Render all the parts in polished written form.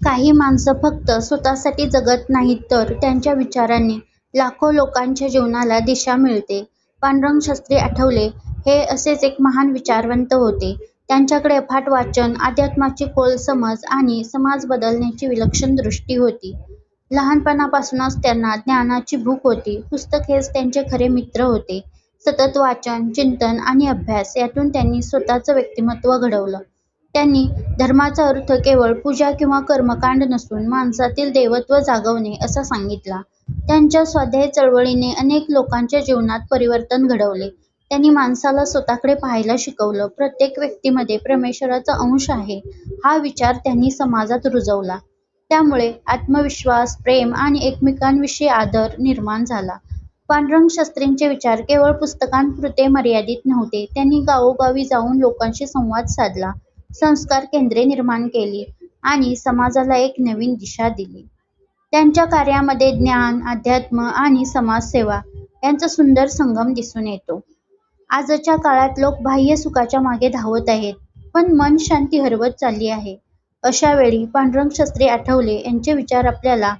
काही माणसं फक्त स्वतःसाठी जगत नाहीत तर त्यांच्या विचारांनी लाखो लोकांच्या जीवनाला दिशा मिळते. पांडुरंग शास्त्री आठवले हे असेच एक महान विचारवंत होते. त्यांच्याकडे अफाट वाचन, अध्यात्माची खोल समज आणि समाज बदलण्याची विलक्षण दृष्टी होती. लहानपणापासूनच त्यांना ज्ञानाची भूक होती. पुस्तक हेच त्यांचे खरे मित्र होते. सतत वाचन, चिंतन आणि अभ्यास यातून त्यांनी स्वतःचं व्यक्तिमत्व घडवलं. त्यांनी धर्माचा अर्थ केवळ पूजा किंवा कर्मकांड नसून माणसातील देवत्व जागवणे असा सांगितला. त्यांच्या स्वाध्याय चळवळीने अनेक लोकांच्या जीवनात परिवर्तन घडवले. त्यांनी माणसाला स्वतःकडे पाहायला शिकवलं. प्रत्येक व्यक्तीमध्ये परमेश्वराचा अंश आहे हा विचार त्यांनी समाजात रुजवला. त्यामुळे आत्मविश्वास, प्रेम आणि एकमेकांविषयी आदर निर्माण झाला. पांडुरंग शास्त्रींचे विचार केवळ पुस्तकांपुरते मर्यादित नव्हते. त्यांनी गावोगावी जाऊन लोकांशी संवाद साधला, संस्कार केंद्रे निर्माण केली आणि समाजाला एक नवीन दिशा दिली. त्यांच्या कार्यामध्ये ज्ञान, अध्यात्म आणि समाजसेवा यांचा सुंदर संगम दिसून येतो. आजच्या काळात लोक बाह्य सुखाच्या मागे धावत आहेत, पण मन शांती हरवत चालली आहे. अशा वेळी पांडुरंग शास्त्री आठवले यांचे विचार आपल्याला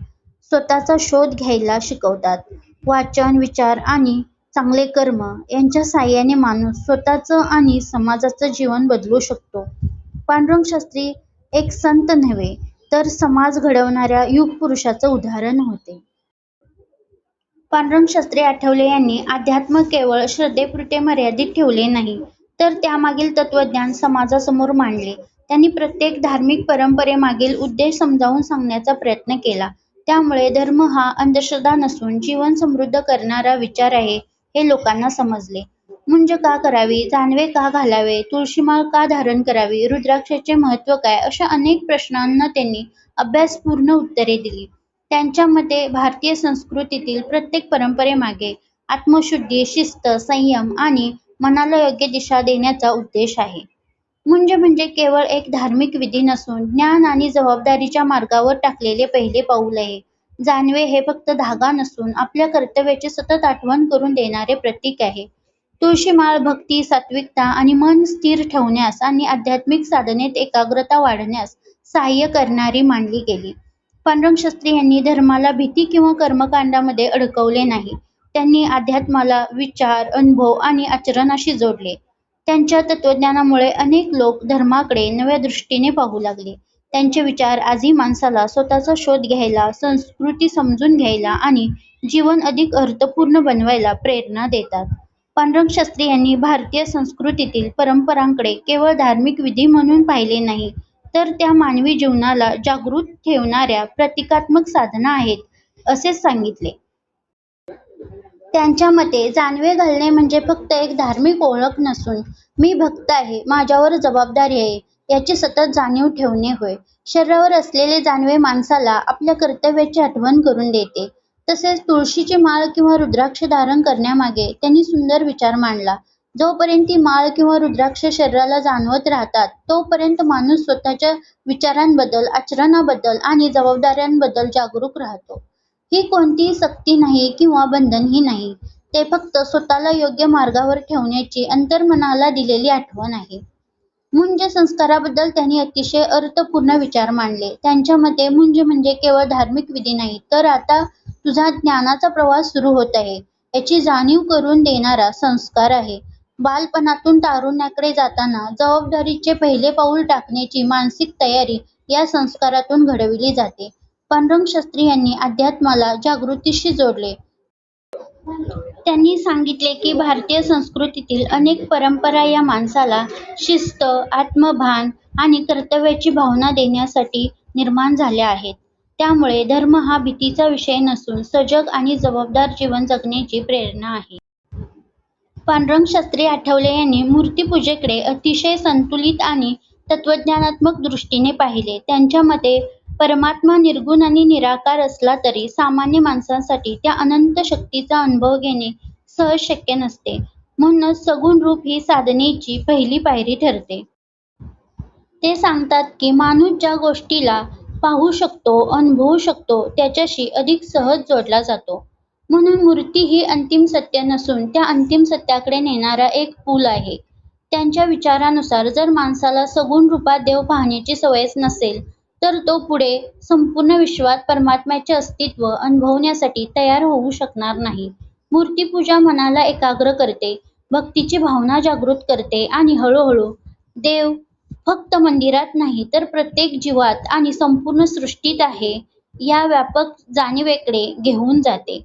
स्वतःचा शोध घ्यायला शिकवतात. वाचन, विचार आणि चांगले कर्म यांच्या साहाय्याने माणूस स्वतःचं आणि समाजाचं जीवन बदलू शकतो. पांडुरंग शास्त्री एक संत नव्हे तर समाज घडवणाऱ्या युगपुरुषाचं उदाहरण होते. पांडुरंग शास्त्री आठवले यांनी अध्यात्म केवळ श्रद्धेपुरते मर्यादित ठेवले नाही, तर त्यामागील तत्त्वज्ञान समाजासमोर मांडले. त्यांनी प्रत्येक धार्मिक परंपरेमागील उद्देश समजावून सांगण्याचा प्रयत्न केला. त्यामुळे धर्म हा अंधश्रद्धा नसून जीवन समृद्ध करणारा विचार आहे हे लोकांना समजले. मुंज का करावी, जानवे का घालावे, तुळशीमाळ का धारण करावी, रुद्राक्षाचे महत्त्व काय, अशा अनेक प्रश्नांना त्यांनी अभ्यासपूर्ण उत्तरे दिली. त्यांच्या मते भारतीय संस्कृतीतील प्रत्येक परंपरेमागे आत्मशुद्धी, शिस्त, संयम आणि मनाला योग्य दिशा देण्याचा उद्देश आहे. मुंज म्हणजे केवळ एक धार्मिक विधी नसून ज्ञान आणि जबाबदारीच्या मार्गावर टाकलेले पहिले पाऊल आहे. जानवे हे फक्त धागा नसून आपल्या कर्तव्याची सतत आठवण करून देणारे प्रतीक आहे. तुळशीमाळ भक्ती, सात्विकता आणि मन स्थिर ठेवण्यास आणि आध्यात्मिक साधनेत एकाग्रता वाढण्यास सहाय्य करणारी मानली गेली. पांडुरंग शास्त्री यांनी धर्माला भीती किंवा कर्मकांडामध्ये अडकवले नाही. त्यांनी अध्यात्माला विचार, अनुभव आणि आचरणाशी जोडले. त्यांच्या तत्त्वज्ञानामुळे अनेक लोक धर्माकडे नव्या दृष्टीने पाहू लागले. त्यांचे विचार आजही माणसाला स्वतःचा शोध घ्यायला, संस्कृती समजून घ्यायला आणि जीवन अधिक अर्थपूर्ण बनवायला प्रेरणा देतात. पांडुरंग शास्त्री यांनी भारतीय संस्कृतीतील परंपरांकडे केवळ धार्मिक विधी म्हणून पाहिले नाही, तर त्या मानवी जीवनाला जागृत ठेवणाऱ्या प्रतिकात्मक साधना आहेत असे सांगितले. त्यांच्या मते जानवे घालणे म्हणजे फक्त एक धार्मिक ओळख नसून मी भक्त आहे, माझ्यावर जबाबदारी आहे याची सतत जाणीव ठेवणे होय. शरीरावर असलेले जानवे माणसाला आपल्या कर्तव्याची आठवण करून देते. तसेच तुळशीची माळ किंवा रुद्राक्ष धारण करण्यामागे त्यांनी सुंदर विचार मांडला. जोपर्यंत ती माळ किंवा रुद्राक्ष शरीराला जाणवत राहतात तोपर्यंत माणूस स्वतःच्या विचारांबद्दल, आचरणाबद्दल आणि जबाबदाऱ्यांबद्दल जागरूक राहतो. ही कोणतीही सक्ती नाही किंवा बंधनही नाही, ते फक्त स्वतःला योग्य मार्गावर ठेवण्याची अंतर्मनाला दिलेली आठवण आहे. मुंज संस्काराबद्दल त्यांनी अतिशय अर्थपूर्ण विचार मांडले. त्यांच्या मते मुंज म्हणजे केवळ धार्मिक विधी नाही, तर आता तुझा ज्ञानाचा प्रवास सुरू होत आहे याची जाणीव करून देणारा संस्कार आहे. बालपणातून तारुण्याकडे जाताना जबाबदारीचे पहिले पाऊल टाकण्याची मानसिक तयारी या संस्कारातून घडविली जाते. पांडुरंग शास्त्री यांनी अध्यात्माला जागृतीशी जोडले. त्यांनी सांगितले की भारतीय संस्कृतीतील अनेक परंपरा या माणसाला शिस्त, आत्मभान आणि कर्तव्याची भावना देण्यासाठी निर्माण झाल्या आहेत. त्यामुळे धर्म हा भीतीचा विषय नसून सजग आणि जबाबदार जीवन जगण्याची प्रेरणा आहे. पांडुरंग शास्त्री आठवले यांनी मूर्तिपूजेकडे अतिशय संतुलित आणि तत्त्वज्ञानात्मक दृष्टीने पाहिले. त्यांच्या मते परमात्मा निर्गुण आणि निराकार असला तरी सामान्य माणसांसाठी त्या अनंत शक्तीचा अनुभव घेणे सहज शक्य नसते. म्हणूनच सगुण रूप ही साधनेची पहिली पायरी ठरते. ते सांगतात की माणूस ज्या गोष्टीला पाहू शकतो, अनुभवू शकतो त्याच्याशी अधिक सहज जोडला जातो. म्हणून मूर्ती ही अंतिम सत्य नसून त्या अंतिम सत्याकडे नेणारा एक पूल आहे. त्यांच्या विचारानुसार जर माणसाला सगुण रूपात देव पाहण्याची सवयच नसेल तर तो पुढे संपूर्ण विश्वात परमात्म्याचे अस्तित्व अनुभवण्यासाठी तयार होऊ शकणार नाही. मूर्तिपूजा मनाला एकाग्र करते, भक्तीची भावना जागृत करते आणि हळूहळू देव फक्त मंदिरात नाही तर प्रत्येक जीवात आणि संपूर्ण सृष्टीत आहे या व्यापक जाणीवेकडे घेऊन जाते.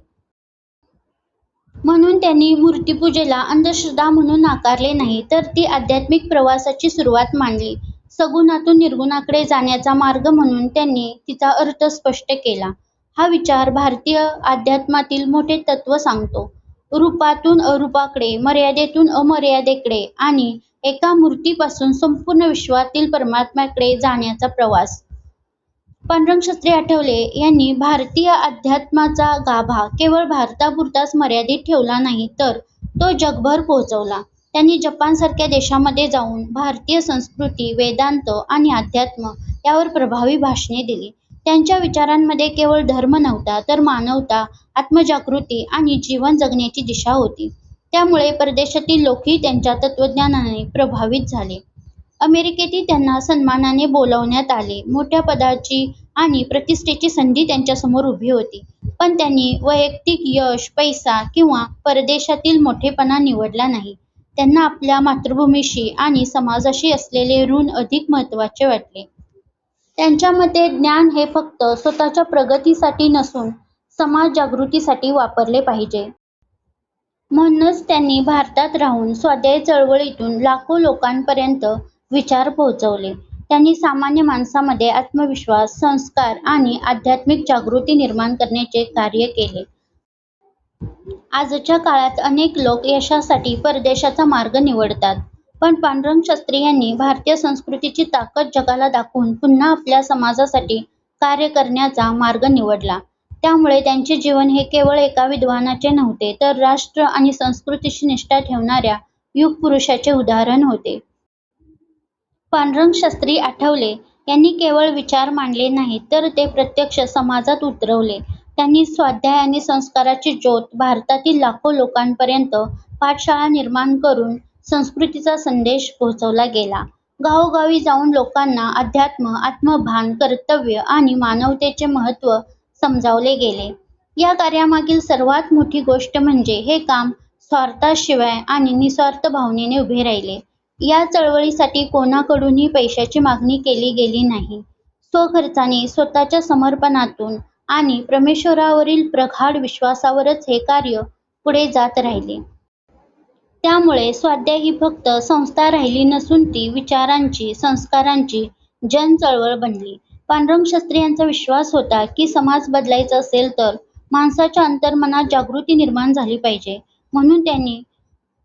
म्हणून त्यांनी मूर्तिपूजेला अंधश्रद्धा म्हणून नाकारले नाही, तर ती आध्यात्मिक प्रवासाची सुरुवात मानली. सगुणातून निर्गुणाकडे जाण्याचा मार्ग म्हणून त्यांनी तिचा अर्थ स्पष्ट केला. हा विचार भारतीय अध्यात्मातील मोठे तत्त्व सांगतो. रूपातून अरूपाकडे, मर्यादेतून अमर्यादेकडे आणि एका मूर्तीपासून संपूर्ण विश्वातील परमात्म्याकडे जाण्याचा प्रवास. पांडुरंग शास्त्री आठवले यांनी भारतीय अध्यात्माचा गाभा केवळ भारतापुरताच मर्यादित ठेवला नाही, तर तो जगभर पोहोचवला. त्यांनी जपानसारख्या देशामध्ये जाऊन भारतीय संस्कृती, वेदांत आणि अध्यात्म यावर प्रभावी भाषणे दिली. त्यांच्या विचारांमध्ये केवळ धर्म नव्हता, तर मानवता, आत्मजागृती आणि जीवन जगण्याची दिशा होती. त्यामुळे परदेशातील लोकही त्यांच्या तत्त्वज्ञानाने प्रभावित झाले. अमेरिकेतही त्यांना सन्मानाने बोलावण्यात आले. मोठ्या पदाची आणि प्रतिष्ठेची संधी त्यांच्यासमोर उभी होती. पण त्यांनी वैयक्तिक यश, पैसा किंवा परदेशातील मोठेपणा निवडला नाही. त्यांना आपल्या मातृभूमीशी आणि समाजाशी असलेले ऋण अधिक महत्त्वाचे वाटले. त्यांच्या मते ज्ञान हे फक्त स्वतःच्या प्रगतीसाठी नसून समाज जागृतीसाठी वापरले पाहिजे. म्हणूनच त्यांनी भारतात राहून स्वाध्याय चळवळीतून लाखो लोकांपर्यंत विचार पोहोचवले. त्यांनी सामान्य माणसामध्ये आत्मविश्वास, संस्कार आणि आध्यात्मिक जागृती निर्माण करण्याचे कार्य केले. आजच्या काळात अनेक लोक यशासाठी परदेशाचा मार्ग निवडतात, पण पांडुरंग शास्त्री यांनी भारतीय संस्कृतीची ताकद जगाला दाखवून पुन्हा आपल्या समाजासाठी कार्य करण्याचा मार्ग निवडला. त्यामुळे त्यांचे जीवन हे केवळ एका विद्वानाचे नव्हते, तर राष्ट्र आणि संस्कृतीशी निष्ठा ठेवणाऱ्या युगपुरुषाचे उदाहरण होते. पांडुरंग शास्त्री आठवले यांनी केवळ विचार मांडले नाहीत, तर ते प्रत्यक्ष समाजात उतरवले. त्यांनी स्वाध्याय आणि संस्काराची ज्योत भारतातील लाखो लोकांपर्यंत पाठशाळा निर्माण करून संस्कृतीचा संदेश पोहोचवला गेला. गावोगावी जाऊन लोकांना अध्यात्म, आत्मभान, कर्तव्य आणि मानवतेचे महत्त्व समजावले गेले. या कार्यामागील सर्वात मोठी गोष्ट म्हणजे हे काम स्वार्थाशिवाय आणि निस्वार्थ भावनेने उभे राहिले. या चळवळीसाठी कोणाकडूनही पैशाची मागणी केली गेली नाही. स्वखर्चाने, स्वतःच्या समर्पणातून आणि परमेश्वरावरील प्रगाढ विश्वासावरच हे कार्य पुढे जात राहिले. त्यामुळे स्वाध्याय ही फक्त संस्था राहिली नसून ती विचारांची, संस्कारांची जनचळवळ बनली. पांडुरंग शास्त्री यांचा विश्वास होता की समाज बदलायचा असेल तर माणसाच्या अंतर्मनात जागृती निर्माण झाली पाहिजे. म्हणून त्यांनी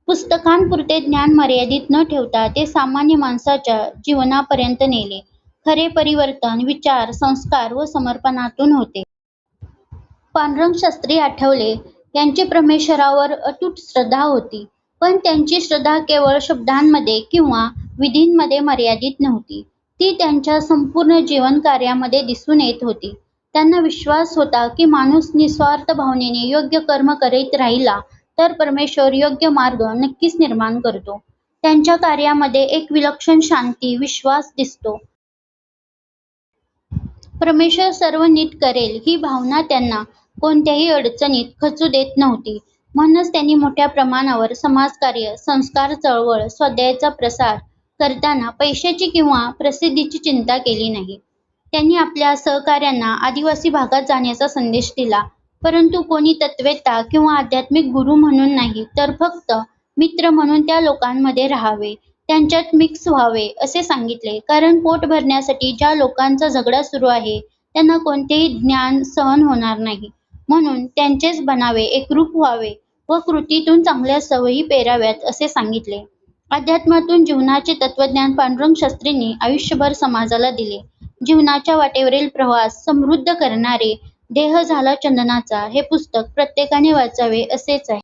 पुस्तकांपुरते ज्ञान मर्यादित न ठेवता ते सामान्य माणसाच्या जीवनापर्यंत नेले. खरे परिवर्तन विचार, संस्कार व समर्पणातून होते. पांडुरंग शास्त्री आठवले यांची परमेश्वरावर अतूट श्रद्धा होती, पण त्यांची श्रद्धा केवळ शब्दांमध्ये किंवा विधींमध्ये मर्यादित नव्हती. ती त्यांच्या संपूर्ण जीवनकार्यामध्ये दिसून येत होती. त्यांना विश्वास होता की माणूस निस्वार्थ भावनेने योग्य कर्म करीत राहिला तर परमेश्वर योग्य मार्ग नक्कीच निर्माण करतो. त्यांच्या कार्यामध्ये एक विलक्षण शांती, विश्वास दिसतो. परमेश्वर सर्व नीट करेल ही भावना त्यांना कोणत्याही अडचणीत खचू देत नव्हती. म्हणूनच त्यांनी मोठ्या प्रमाणावर समाजकार्य, संस्कार चळवळ, स्वाध्यायाचा प्रसार करताना पैशाची किंवा प्रसिद्धीची चिंता केली नाही. त्यांनी आपल्या सहकाऱ्यांना आदिवासी भागात जाण्याचा संदेश दिला, परंतु कोणी तत्त्वेता किंवा आध्यात्मिक गुरु म्हणून नाही, तर फक्त मित्र म्हणून त्या लोकांमध्ये राहावे, त्यांच्यात मिक्स व्हावे असे सांगितले. कारण पोट भरण्यासाठी ज्या लोकांचा झगडा सुरू आहे त्यांना कोणतेही ज्ञान सहन होणार नाही. म्हणून त्यांचेच बनावे, एकरूप व्हावे व कृतीतून चांगल्या सवयी पेराव्यात असे सांगितले. अध्यात्मातून जीवनाचे तत्त्वज्ञान पांडुरंग शास्त्रींनी आयुष्यभर समाजाला दिले. जीवनाच्या वाटेवरील प्रवास समृद्ध करणारे देह झाला चंदनाचा हे पुस्तक प्रत्येकाने वाचावे असेच आहे.